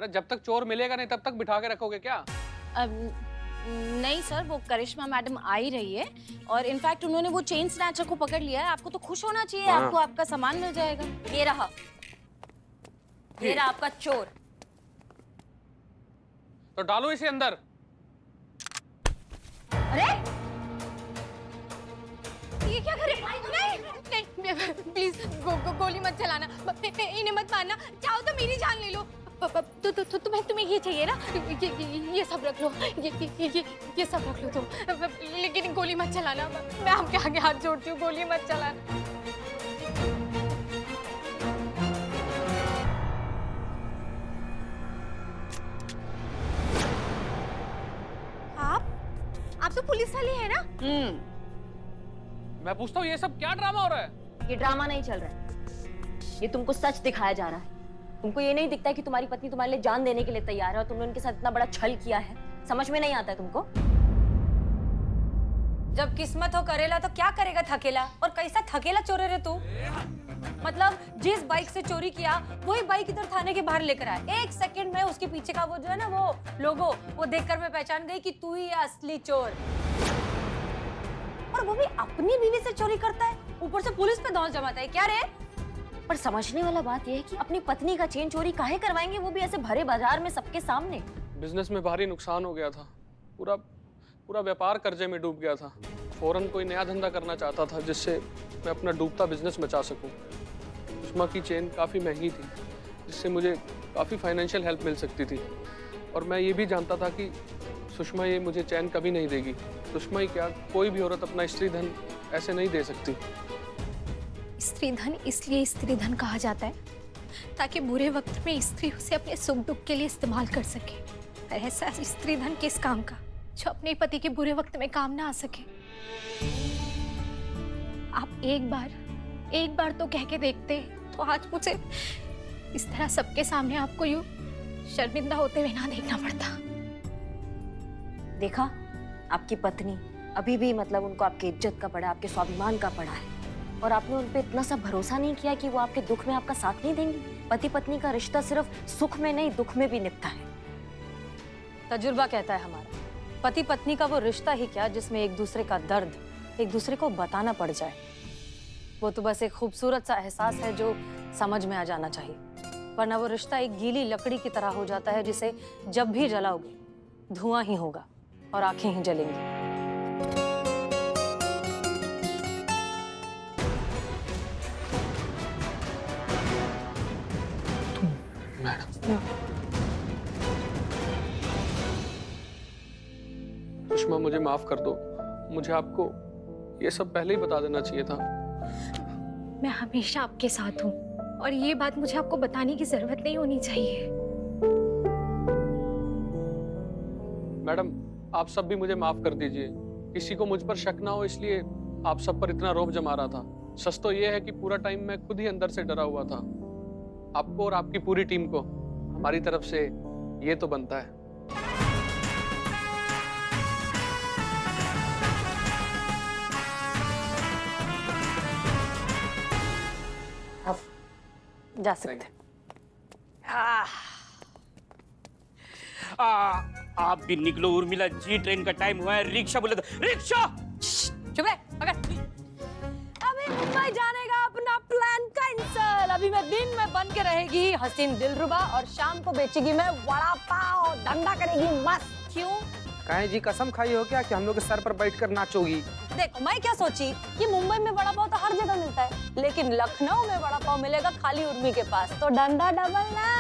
अरे जब तक चोर मिलेगा नहीं तब तक बिठा के रखोगे क्या? नहीं सर, वो करिश्मा मैडम आ ही रही है और इनफैक्ट उन्होंने वो चेन स्नैचर को पकड़ लिया है। आपको तो खुश होना चाहिए, आपको आपका सामान मिल जाएगा। ये रहा आपका चोर। तो डालो इसे अंदर। अरे ये क्या कर रहे? नहीं प्लीज गोली मत चलाना, इन्हें मत मारना, चाहो तो मेरी जान ले लो। तुम्हें ये चाहिए ना, ये सब रख लो, ये सब रख लो तुम, लेकिन गोली मत चलाना। मैं आपके आगे हाथ जोड़ती हूँ, गोली मत चलाना। आप तो पुलिस वाले हैं ना? मैं पूछता हूँ ये सब क्या ड्रामा हो रहा है? ये ड्रामा नहीं चल रहा है, ये तुमको सच दिखाया जा रहा है। तुमको ये नहीं दिखता है कि तुम्हारी पत्नी तुम्हारे लिए जान देने के लिए तैयार है और तुमने उनके साथ इतना बड़ा छल किया है? समझ में नहीं आता है तुमको? जब किस्मत हो करेला तो क्या करेगा थकेला, और कैसा थकेला चोरे रे तू। मतलब जिस बाइक से चोरी किया वही बाइक इधर थाने के बाहर लेकर आया। 1 सेकंड में उसके पीछे का वो जो है ना वो लोगो, वो देखकर मैं पहचान गई कि तू ही है असली चोर। और वो भी अपनी बीवी से चोरी करता है, ऊपर से पुलिस पे दौड़ जमाता है। क्या रे? पर समझने वाला बात यह है कि अपनी पत्नी का चेन चोरी काहे करवाएंगे, वो भी ऐसे भरे बाजार में सबके सामने। बिजनेस में भारी नुकसान हो गया था, पूरा व्यापार कर्जे में डूब गया था। फौरन कोई नया धंधा करना चाहता था जिससे मैं अपना डूबता बिजनेस बचा सकूं। सुषमा की चेन काफ़ी महंगी थी जिससे मुझे काफ़ी फाइनेंशियल हेल्प मिल सकती थी, और मैं ये भी जानता था कि सुषमा ये मुझे चैन कभी नहीं देगी। सुषमा ही क्या, कोई भी औरत अपना स्त्री धन ऐसे नहीं दे सकती। स्त्री धन इसलिए स्त्री धन कहा जाता है ताकि बुरे वक्त में स्त्री उसे अपने सुख दुख के लिए इस्तेमाल कर सके। और ऐसा स्त्री धन किस काम का जो अपने पति के बुरे वक्त में काम ना आ सके। आप एक बार तो कह के देखते तो आज मुझे इस तरह सबके सामने आपको यूं शर्मिंदा होते हुए ना देखना पड़ता। देखा, आपकी पत्नी अभी भी मतलब उनको आपकी इज्जत का पड़ा, आपके स्वाभिमान का पड़ा है, और आपने उन पे इतना सा भरोसा नहीं किया कि वो आपके दुख में आपका साथ नहीं देंगी। पति पत्नी का रिश्ता सिर्फ सुख में नहीं दुख में भी निभता है। तजुर्बा कहता है हमारा, पति पत्नी का वो रिश्ता ही क्या जिसमें एक दूसरे का दर्द एक दूसरे को बताना पड़ जाए। वो तो बस एक खूबसूरत सा एहसास है जो समझ में आ जाना चाहिए, वरना वो रिश्ता एक गीली लकड़ी की तरह हो जाता है जिसे जब भी जलाओगे धुआं ही होगा और आंखें ही जलेंगी। सुषमा मुझे माफ कर दो, मुझे आपको ये सब पहले ही बता देना चाहिए था। मैं हमेशा आपके साथ हूँ और ये बात मुझे आपको बताने की जरूरत नहीं होनी चाहिए। मैडम, आप सब भी मुझे माफ कर दीजिए। किसी को मुझ पर शक ना हो इसलिए आप सब पर इतना रौब जमा रहा था। सच तो ये है कि पूरा टाइम मैं खुद ही अंदर से डरा हुआ था। आपको और आपकी पूरी टीम को हमारी तरफ से ये तो बनता है। अब जा सकते। आप भी निकलो उर्मिला जी, ट्रेन का टाइम हुआ है। रिक्शा बोले तो रिक्शा। चुप रह, पकड़। अभी मुंबई जाने का अपना प्लान कैंसल। अभी मैं दिन में बन के रहेगी हसीन दिलरुबा और शाम को बेचेगी मैं वड़ा पाव, धंधा करेगी मस्त। क्यों? काहे जी कसम खाई हो क्या कि हम लोग के सर पर बैठकर नाचोगी? देखो, मैं क्या सोची कि मुंबई में वड़ा पाव तो हर जगह मिलता है, लेकिन लखनऊ में वड़ा पाव मिलेगा खाली उर्मी के पास, तो धंधा डबल ना।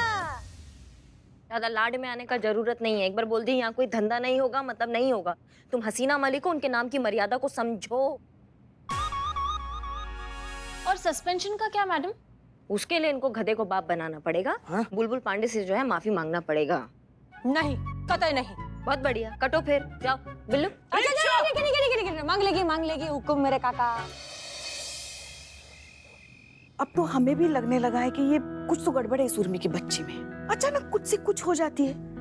ज्यादा लाड में आने का जरूरत नहीं है। एक बार बोल दी यहाँ कोई धंधा नहीं होगा मतलब नहीं होगा। तुम हसीना मलिक हो, उनके नाम की मर्यादा को समझो। और सस्पेंशन का क्या मैडम? उसके लिए इनको गधे को बाप बनाना पड़ेगा। बुलबुल पांडे से जो है माफी मांगना पड़ेगा। नहीं, कतई नहीं। बहुत बढ़िया, कटो फिर जाओ बिल्लू। मांग लेगी हुक्म मेरे काका। अब तो हमें भी लगने लगा है कि ये कुछ तो गड़बड़ है इस उर्मी की बच्ची में। अचानक कुछ से कुछ हो जाती है।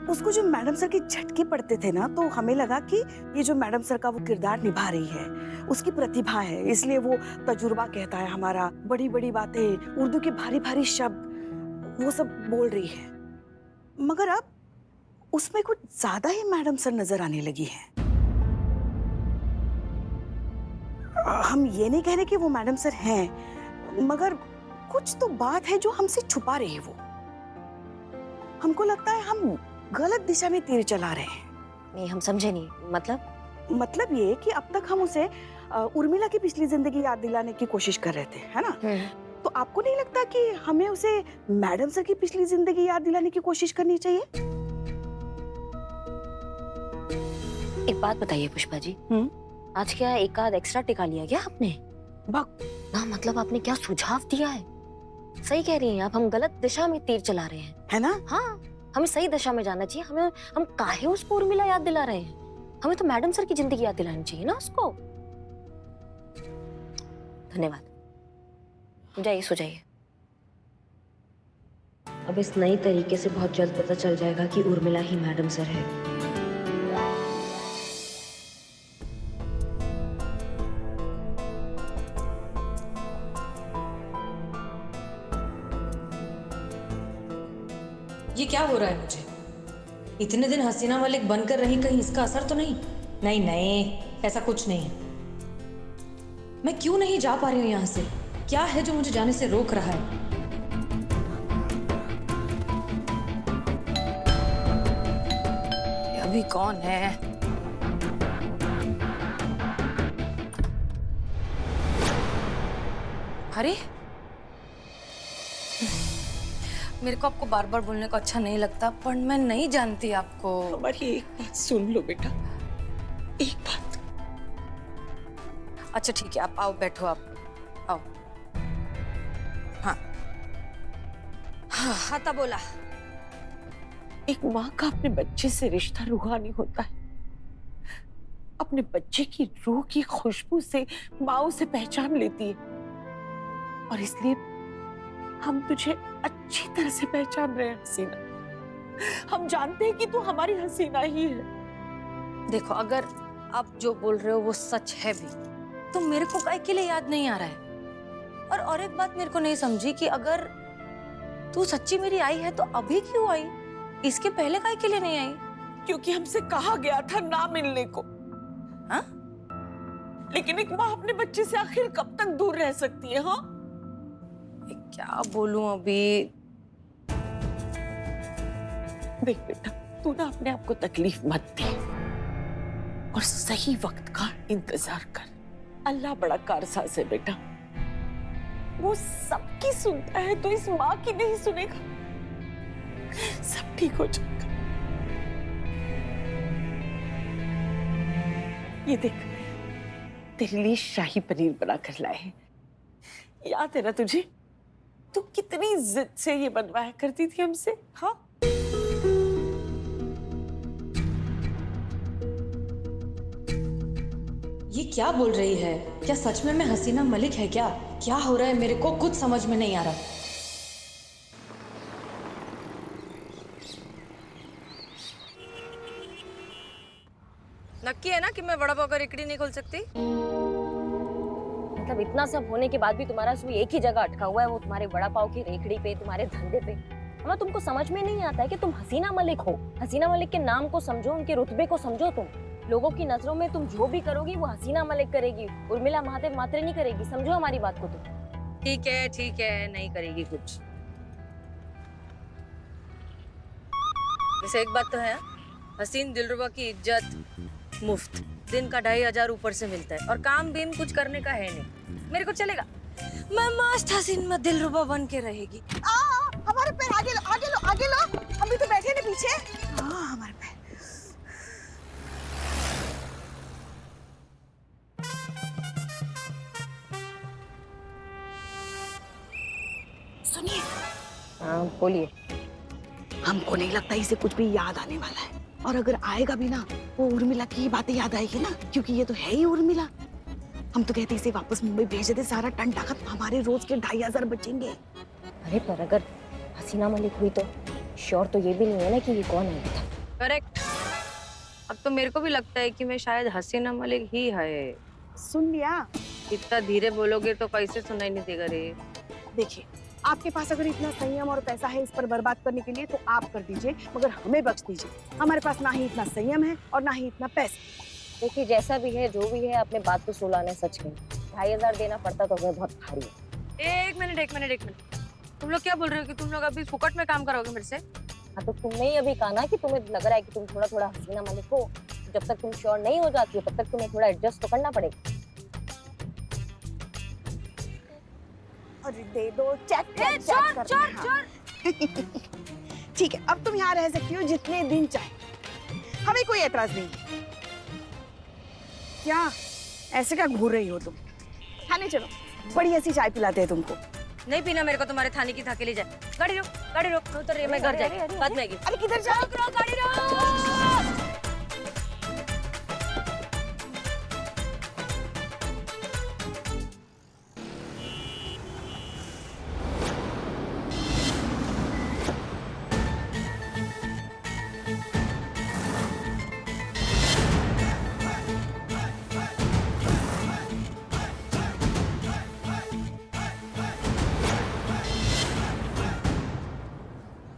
उसको जो मैडम सर के झटके पड़ते थे ना, तो हमें लगा कि ये जो मैडम सर का वो किरदार निभा रही है उसकी प्रतिभा है, इसलिए वो तजुर्बा कहता है हमारा, बड़ी बड़ी बातें, उर्दू के भारी भारी शब्द वो सब बोल रही है। मगर अब उसमें कुछ ज्यादा ही मैडम सर नजर आने लगी हैं। हम ये नहीं कह रहे कि वो मैडम सर हैं, मगर कुछ तो बात है जो हमसे छुपा रही है वो। हमको लगता है हम गलत दिशा में तीर चला रहे हैं। नहीं, हम समझे नहीं। मतलब ये कि अब तक हम उसे उर्मिला की पिछली जिंदगी याद दिलाने की कोशिश कर रहे थे, है ना? तो आपको नहीं लगता कि हमें उसे मैडम सर की पिछली जिंदगी याद दिलाने की कोशिश करनी चाहिए? एक बात बताइए पुष्पा जी, आज क्या एक आध एक्स्ट्रा टिका लिया क्या आपने? ना मतलब आपने क्या सुझाव दिया है? सही कह रही हैं आप, हम गलत दिशा में तीर चला रहे हैं, है ना? हाँ, हमें सही दिशा में जाना चाहिए। हम काहे उसको उर्मिला याद दिला रहे हैं? हमें तो मैडम सर की जिंदगी याद दिलानी चाहिए ना उसको। धन्यवाद, जाइए सो जाइए। अब इस नई तरीके से बहुत जल्द पता चल जाएगा कि उर्मिला ही मैडम सर है। ये क्या हो रहा है मुझे? इतने दिन हसीना मलिक बनकर रही, कहीं इसका असर तो नहीं? नहीं नहीं, ऐसा कुछ नहीं। मैं क्यों नहीं जा पा रही हूँ यहाँ से? क्या है जो मुझे जाने से रोक रहा है? ये अभी कौन है? अरे मेरे को आपको बार बार बोलने को अच्छा नहीं लगता, पर मैं नहीं जानती आपको। हमारी एक बात सुन लो बेटा, एक बात। अच्छा ठीक है, आप आओ, बैठो, आप आओ। हाँ हाँ हाँ, तब बोला। एक माँ का अपने बच्चे से रिश्ता रूहानी होता है। अपने बच्चे की रूह की खुशबू से माँ उसे पहचान लेती है, और इसलिए हम तुझे अच्छी तरह से पहचान रहे हैं हसीना। हम जानते हैं कि तू हमारी हसीना ही है। देखो, अगर आप जो बोल रहे हो वो सच है भी, तो मेरे को काहे के लिए याद नहीं आ रहा है? और एक बात मेरे को नहीं समझी कि अगर तू सच्ची मेरी आई है तो अभी क्यों आई? इसके पहले काहे के लिए नहीं आई? क्योंकि हमसे कहा गया था ना मिलने को। हाँ? लेकिन एक माँ अपने बच्चे से आखिर कब तक दूर रह सकती है? हाँ, क्या बोलूं अभी? देख बेटा, तू ना अपने आप को तकलीफ मत दे और सही वक्त का इंतजार कर। अल्लाह बड़ा कारसाज है बेटा, वो सबकी सुनता है, तो इस माँ की नहीं सुनेगा? सब ठीक हो जाएगा। ये देख, तेरे लिए शाही पनीर बना कर लाए हैं। याद है ना तुझे? तू कितनी जिद से ये बनवाया करती थी हमसे। हाँ, ये क्या बोल रही है? क्या सच में मैं हसीना मलिक है क्या? क्या हो रहा है? मेरे को कुछ समझ में नहीं आ रहा। नक्की है ना कि मैं वड़ा पाव का रेकड़ी नहीं खोल सकती? मतलब इतना सब होने के बाद भी तुम्हारा सुई एक ही जगह अटका हुआ है, वो तुम्हारे वड़ा पाव की रेखड़ी पे, तुम्हारे धंधे पे। हमें तुमको समझ में नहीं आता है कि तुम हसीना मलिक हो। हसीना मलिक के नाम को समझो, उनके रुतबे को समझो। तुम लोगों की नजरों में तुम जो भी करोगी वो हसीना मलिक करेगी, उर्मिला महादेव मात्रे नहीं करेगी। समझो हमारी बात को तुम। ठीक है, नहीं करेगी कुछ। वैसे एक बात तो है, हसीन दिलरुबा की इज्जत मुफ्त, दिन का 2500 ऊपर से मिलता है, और काम बीम कुछ करने का है नहीं। मेरे को चलेगा, मैं मस्त हसीन में दिलरुबा बन के रहेगी। हमारे पैर आगे लो, आगे लो, आगे लो। हम भी तो बैठे ना पीछे। हमारे पैर। सुनिए। हाँ बोलिए। हमको नहीं लगता इसे कुछ भी याद आने वाला है, और अगर आएगा भी ना, वो उर्मिला की ही बातें याद आएगी ना, क्योंकि ये तो है ही उर्मिला। हम तो कहते इसे वापस मुंबई भेज देते, सारा टंटा खत्म, हमारे रोज के 2500 बचेंगे। अरे पर अगर हसीना मलिक हुई तो श्योर तो ये भी नहीं है ना कि ये कौन है। करेक्ट। अब तो मेरे को भी लगता है कि मैं शायद हसीना मलिक ही है। सुन लिया? इतना धीरे बोलोगे तो कैसे सुनाई नहीं देगा रे? देखिए, आपके पास अगर इतना संयम और पैसा है इस पर बर्बाद करने के लिए तो आप कर दीजिए, मगर हमें बख्श दीजिए। हमारे पास ना ही इतना संयम है और ना ही इतना पैसा। देखिए जैसा भी है जो भी है, अपने बात को सुलाने सच कही। 2500 देना पड़ता तो हमें बहुत भारी है। एक मिनट। तुम लोग क्या बोल रहे हो कि तुम लोग अभी फुकट में काम करोगे मेरे से? हाँ तो तुमने ही अभी कहा ना कि तुम्हें लग रहा है कि तुम थोड़ा थोड़ा हसीना मालिक हो। जब तक तुम श्योर नहीं हो जाती हो तब तक तुम्हें थोड़ा एडजस्ट तो करना पड़ेगा। अरे दे दो, चेक कर। ठीक है, अब तुम यहाँ रह सकती हो जितने दिन चाहे, हमें कोई एतराज नहीं है। क्या ऐसे क्या घूर रही हो तुम? खाने चलो, बढ़िया सी चाय पिलाते हैं तुमको। नहीं पीना मेरे को तुम्हारे थाने की थाके ले जाए। गाड़ी रोक उतर रही है, मैं घर जाएगी बाद में आएगी। अरे किधर जा? गाड़ी रोक।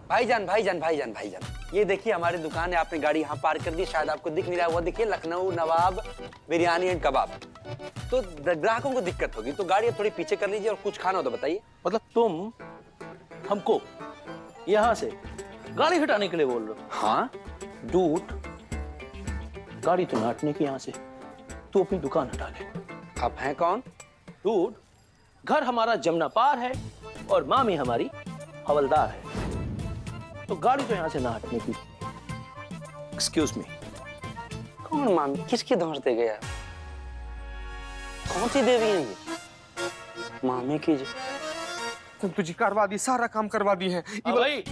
भाईजान, ये देखिए हमारी दुकान है, आपने गाड़ी यहाँ पार्क कर दी, शायद आपको दिख नहीं रहा है। वो देखिए लखनऊ नवाब बिरयानी एंड कबाब। तो ग्राहकों को दिक्कत होगी, तो गाड़ी थोड़ी पीछे कर लीजिए और कुछ खाना हो तो बताइए। मतलब तुम हमको यहाँ से गाड़ी हटाने के लिए बोल रहे हो? हाँ डूड, गाड़ी तो हटने की यहाँ से, तू अपनी दुकान हटा ले। आप हैं कौन? डूड, घर हमारा जमुना पार है और मामी हमारी हवलदार है, तो गाड़ी तो यहाँ से ना हटने की। Excuse me. कौन मामी? किसकी धौंसते गए आप? कौन सी देवी है ये? मामी की संतु जी करवा दी, सारा काम करवा दी है। भाई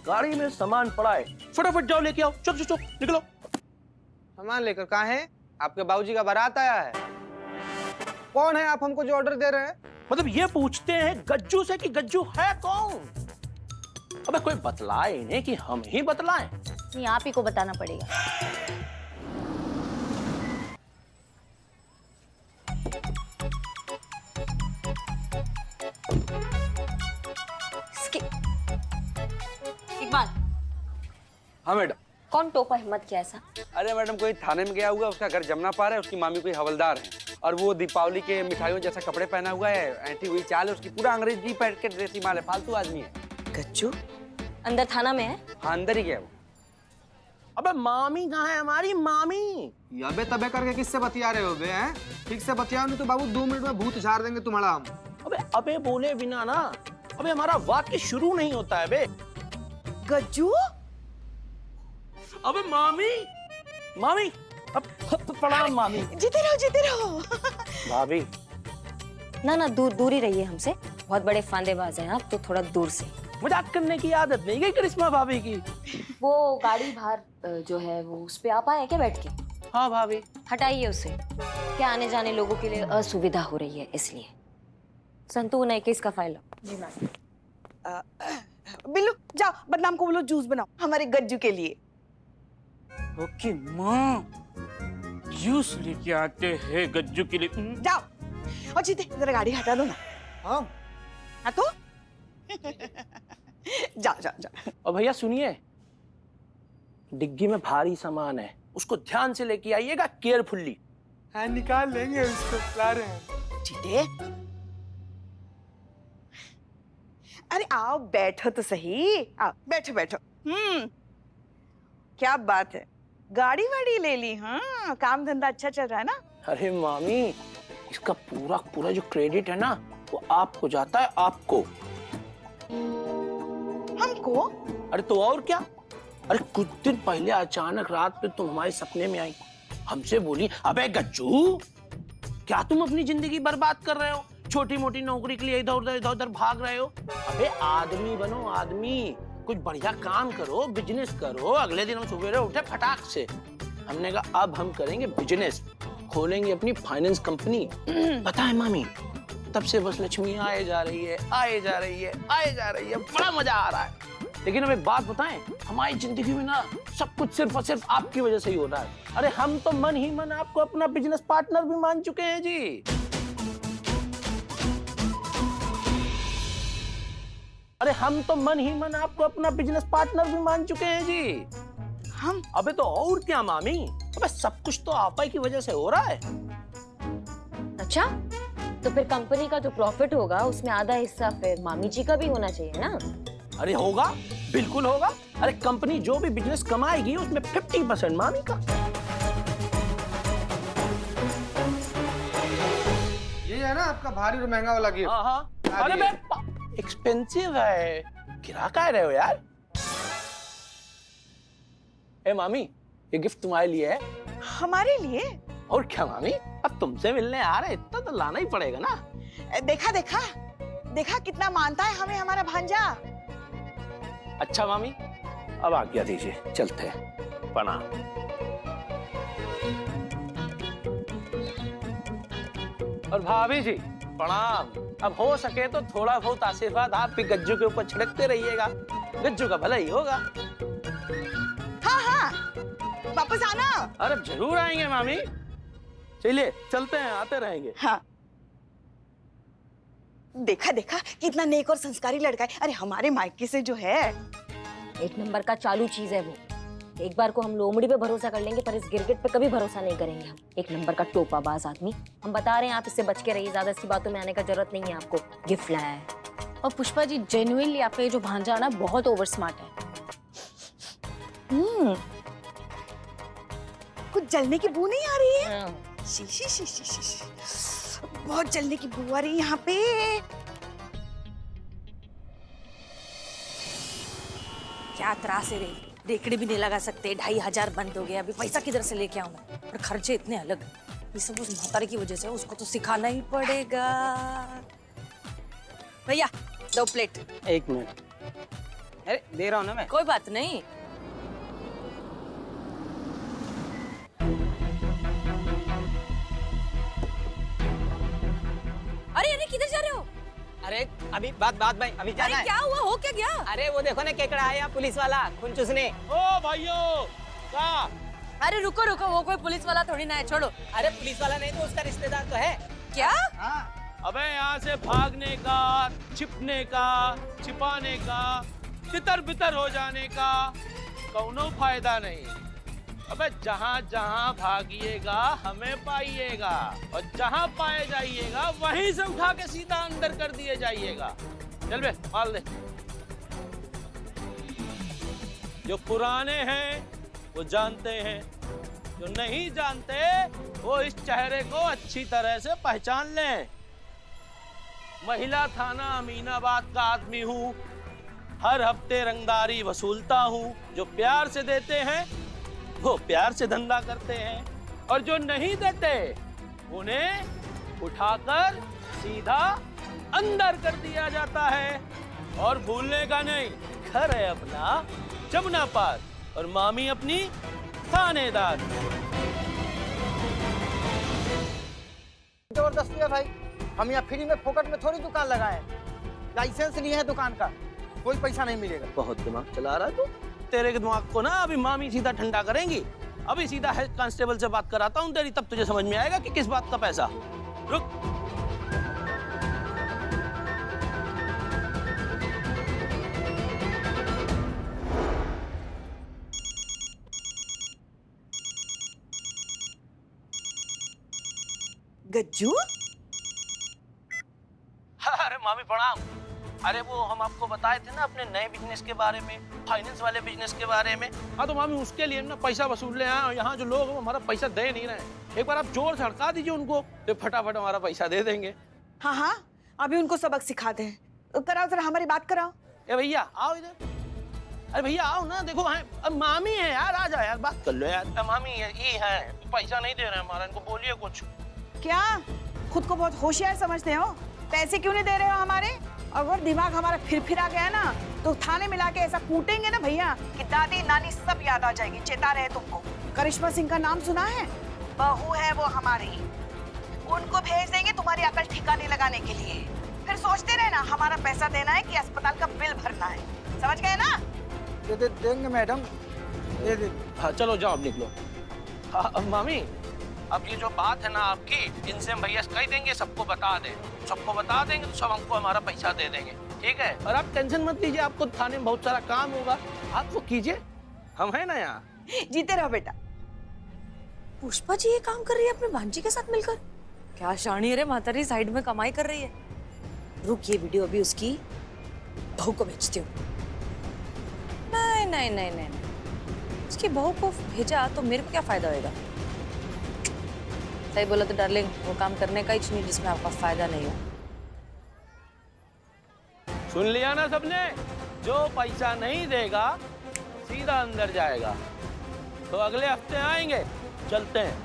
गाड़ी में सामान पड़ा है, फटाफट जाओ लेके आओ। चुप चुप निकलो। सामान लेकर कहाँ है? आपके बाबूजी का बारात आया है। कौन है आप हमको जो ऑर्डर दे रहे हैं? मतलब ये पूछते हैं गज्जू से कि गज्जू है कौन? अबे कोई बतलाए इन्हें कि हम ही बतलाएं? नहीं, आप ही को बताना पड़ेगा। इकबाल। हाँ मैडम। कौन टोपा हिम्मत किया ऐसा? अरे मैडम, कोई थाने में गया हुआ, उसका घर जमुना पार है, उसकी मामी कोई हवलदार है, और वो दीपावली के मिठाइयों जैसा कपड़े पहना हुआ है, ऐंठी हुई चाल है उसकी, पूरा अंग्रेजी पैट के ड्रेसी माल है, फालतू आदमी है। गज्जू अंदर थाना में है? हाँ अंदर ही गया वो। अबे मामी कहाँ है हमारी मामी? अबे तबे करके किससे बतिया रहे हो बे? हैं? ठीक से बतियाओ नहीं तो बाबू 2 मिनट में भूत झाड़ देंगे तुम्हारा हम। अबे बोले बिना ना, अबे हमारा वाक्य शुरू नहीं होता है बे। गज्जू, अबे मामी अब प्रणाम मामी। जीते रहो। भाभी ना दूर ही रहिए हमसे, बहुत बड़े फांदेबाज हैं आप, तो थोड़ा दूर से। मजाक करने की आदत नहीं गई करिश्मा भाभी की। वो गाड़ी बाहर जो है वो उस पे आप आए क्या बैठ के? हाँ भाभी। हटाइए उसे, क्या आने जाने लोगों के लिए असुविधा हो रही है इसलिए। संतू 21 का फाइल लो। जी मैम। बिल्लू जाओ, बदनाम को बोलो जूस बनाओ हमारे गज्जू के लिए। ओके माँ, जूस लेके आते हैं गज्जू के लिए। जाओ, और जीते जरा गाड़ी हटा दो ना। हाँ तो जाओ। और भैया सुनिए, डिग्गी में भारी सामान है, उसको ध्यान से लेके आइएगा, केयरफुल्ली। हाँ निकाल लेंगे उसको, ला रहे हैं। जीते, अरे आओ बैठो तो सही। आओ बैठो। क्या बात है, गाड़ी वाड़ी ले ली? हाँ, काम धंधा अच्छा चल रहा है ना? अरे मामी, इसका पूरा जो क्रेडिट है ना वो आपको जाता है, आपको। हमको? अरे तो और क्या? अरे कुछ दिन पहले अचानक रात में तुम हमारे सपने में आई, हमसे बोली, अबे गज्जू क्या तुम अपनी जिंदगी बर्बाद कर रहे हो? छोटी मोटी नौकरी के लिए इधर उधर भाग रहे हो? अबे आदमी बनो, आदमी, कुछ बढ़िया काम करो, बिजनेस करो। अगले दिन हम सवेरे उठे फटाक से, हमने कहा अब हम करेंगे बिजनेस, खोलेंगे अपनी फाइनेंस कंपनी। पता है मामी, तब से बस लक्ष्मी आए जा रही है, बड़ा मजा आ रहा है। लेकिन हमें एक बात बताएं, हमारी जिंदगी में ना सब कुछ सिर्फ और सिर्फ आपकी वजह से ही हो रहा है। अरे हम तो मन ही मन आपको अपना बिजनेस पार्टनर भी मान चुके हैं जी। अरे हम तो मन ही मन आपको अपना बिजनेस पार्टनर भी मान चुके हैं जी। हम अबे तो और क्या मामी, अबे सब कुछ तो आपा की वजह से हो रहा है। अच्छा, तो फिर कंपनी का जो प्रॉफिट होगा उसमें आधा हिस्सा फिर मामी जी का भी होना चाहिए ना? अरे होगा, बिल्कुल होगा। अरे कंपनी जो भी बिजनेस कमाएगी उसमें 50% मामी का। ये है ना आपका भारी और महंगा वाला गिफ्ट। हाँ हाँ, अरे एक्सपेंसिव है, गिरा का रहे हो यार। ए मामी, ये गिफ्ट तुम्हारे लिए है। हमारे लिए? और क्या मामी, अब तुमसे मिलने आ रहे, इतना तो लाना ही पड़ेगा ना। देखा देखा देखा कितना मानता है हमें हमारा भांजा। अच्छा मामी, अब आज्ञा दीजिए, चलते हैं। प्रणाम। और भाभी जी प्रणाम। अब हो सके तो थोड़ा बहुत आशीर्वाद आप भी गज्जू के ऊपर छिड़कते रहिएगा, गज्जू का भला ही होगा। हाँ हाँ, वापस आना। अरे जरूर आएंगे मामी, चलिए चलते हैं, आते रहेंगे। हाँ, देखा देखा कितना नेक और संस्कारी लड़का है। अरे हमारे मायके से जो है, एक नंबर का चालू चीज है वो। एक बार को हम लोमड़ी पे भरोसा कर लेंगे पर इस गिरगिट पे कभी भरोसा नहीं करेंगे हम। एक नंबर का टोपाबाज आदमी। हम बता रहे हैं, आप इससे बच के रहिए, ज्यादा इसकी बातों में आने का जरूरत नहीं है आपको। गिफ्ट लाया है। और पुष्पा जी, जेन्युइनली आपका ये जो भांजा है ना बहुत ओवर स्मार्ट है। कुछ जलने की बू नहीं आ रही है? She she she she she she. बहुत जलने की बू आ रही है यहाँ पे। क्या त्रास है रे, रेकड़ी भी नहीं लगा सकते, 2500 बंद हो गया, अभी पैसा किधर से लेके आऊं मैं? और खर्चे इतने अलग, ये सब उस मोहतारी की वजह से, उसको तो सिखाना ही पड़ेगा। भैया 2 प्लेट। 1 मिनट। अरे दे रहा हूँ ना मैं। कोई बात नहीं। अरे अरे किधर जा रहे हो? अरे अभी बात भाई अभी जाना अरे है। क्या हुआ, हो क्या गया? अरे वो देखो ना केकड़ा आया पुलिस वाला खून चूसने। ओ भाइयों, क्या? अरे रुको रुको, वो कोई पुलिस वाला थोड़ी ना है, छोड़ो। अरे पुलिस वाला नहीं तो उसका रिश्तेदार तो है। क्या? हाँ। अबे यहाँ से भागने का, छिपने का, छिपाने का, तितर बितर हो जाने का कौनो फायदा नहीं। अबे जहाँ जहाँ भागिएगा हमें पाइएगा, और जहाँ पाए जाइएगा वहीं से उठा के सीधा अंदर कर दिए जाइएगा। चल बे, माल दे। जो पुराने हैं वो जानते हैं, जो नहीं जानते वो इस चेहरे को अच्छी तरह से पहचान लें। महिला थाना अमीनाबाद का आदमी हूँ, हर हफ्ते रंगदारी वसूलता हूँ। जो प्यार से देते हैं वो प्यार से धंधा करते हैं, और जो नहीं देते उन्हें उठाकर सीधा अंदर कर दिया जाता है। और भूलने का नहीं, घर है अपना जमुना पार, और मामी अपनी थानेदार। जबरदस्ती है भाई, हम यहाँ फ्री में फोकट में थोड़ी दुकान लगाए, लाइसेंस लिए है दुकान का, कोई पैसा नहीं मिलेगा। बहुत दिमाग चला रहा है तू। तेरे के दिमाग को ना अभी मामी सीधा ठंडा करेंगी। अभी सीधा हेड कांस्टेबल से बात कराता हूँ तेरी, तब तुझे समझ में आएगा कि किस बात का पैसा। रुक। गज्जू, अरे मामी प्रणाम। अरे वो हम आपको बताए थे ना अपने नए बिजनेस के बारे में, फाइनेंस वाले बिजनेस के बारे में। हाँ तो मामी उसके लिए ना पैसा वसूल ले आए, यहाँ जो लोग हैं हमारा पैसा दे नहीं रहे। एक बार आप जोर से हड़का दीजिए उनको, तो फटाफट हमारा पैसा दे देंगे। हाँ हाँ, अभी उनको सबक सिखाते हैं। कराओ जरा, हमारी बात कराओ। ए भैया आओ इधर। अरे भैया आओ ना, देखो है अब मामी है यार, आ जाओ यार, बात कर लो यार। मामी ये है, पैसा नहीं दे रहे हमारा, इनको बोलिए कुछ। क्या खुद को बहुत होशियार समझते हो? पैसे क्यों नहीं दे रहे हो हमारे? अगर दिमाग हमारा फिर आ गया ना तो थाने मिला के ऐसा कूटेंगे ना भैया कि दादी नानी सब याद आ जाएगी। चेता रहे तुमको। करिश्मा सिंह का नाम सुना है? बहू है वो हमारी, उनको भेज देंगे तुम्हारी अकल ठिकाने लगाने के लिए। फिर सोचते रहे ना हमारा पैसा देना है कि अस्पताल का बिल भरना है। समझ गए ना? दे देंगे मैडम, दे दे। हाँ चलो जाओ, अब निकलो। हाँ मामी, अब ये जो बात है ना आपकी, इनसे हम भैया कह देंगे, सबको बता दें, सबको बता देंगे तो सब हमको हमारा पैसा दे देंगे। ठीक है? और आप टेंशन मत लीजिए, आपको थाने में बहुत सारा काम होगा, आप वो कीजिए, हम है ना यहाँ। जीते रहो बेटा। पुष्पा जी ये काम कर रही है अपने भांजी के साथ मिलकर? क्या शानी है रे मातारी, साइड में कमाई कर रही है। रुक, ये वीडियो अभी उसकी बहू को भेजती हूँ। नहीं नहीं नहीं नहीं नहीं, उसकी बहू को भेजा तो मेरे को क्या फायदा होएगा? सही बोला तो डार्लिंग, वो काम करने का ही नहीं जिसमें आपका फायदा नहीं हो। सुन लिया ना सबने, जो पैसा नहीं देगा सीधा अंदर जाएगा। तो अगले हफ्ते आएंगे, चलते हैं।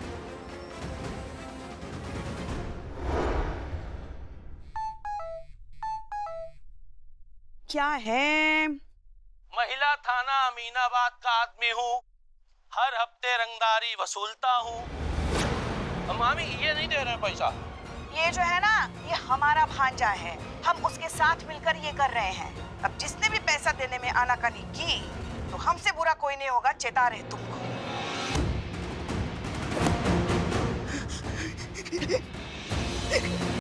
क्या है? महिला थाना अमीनाबाद का आदमी हूँ, हर हफ्ते रंगदारी वसूलता हूँ। मामी ये नहीं दे रहे पैसा। ये जो है ना, ये हमारा भांजा है, हम उसके साथ मिलकर ये कर रहे हैं। अब जिसने भी पैसा देने में आनाकानी की तो हमसे बुरा कोई नहीं होगा, चेता रहे तुमको।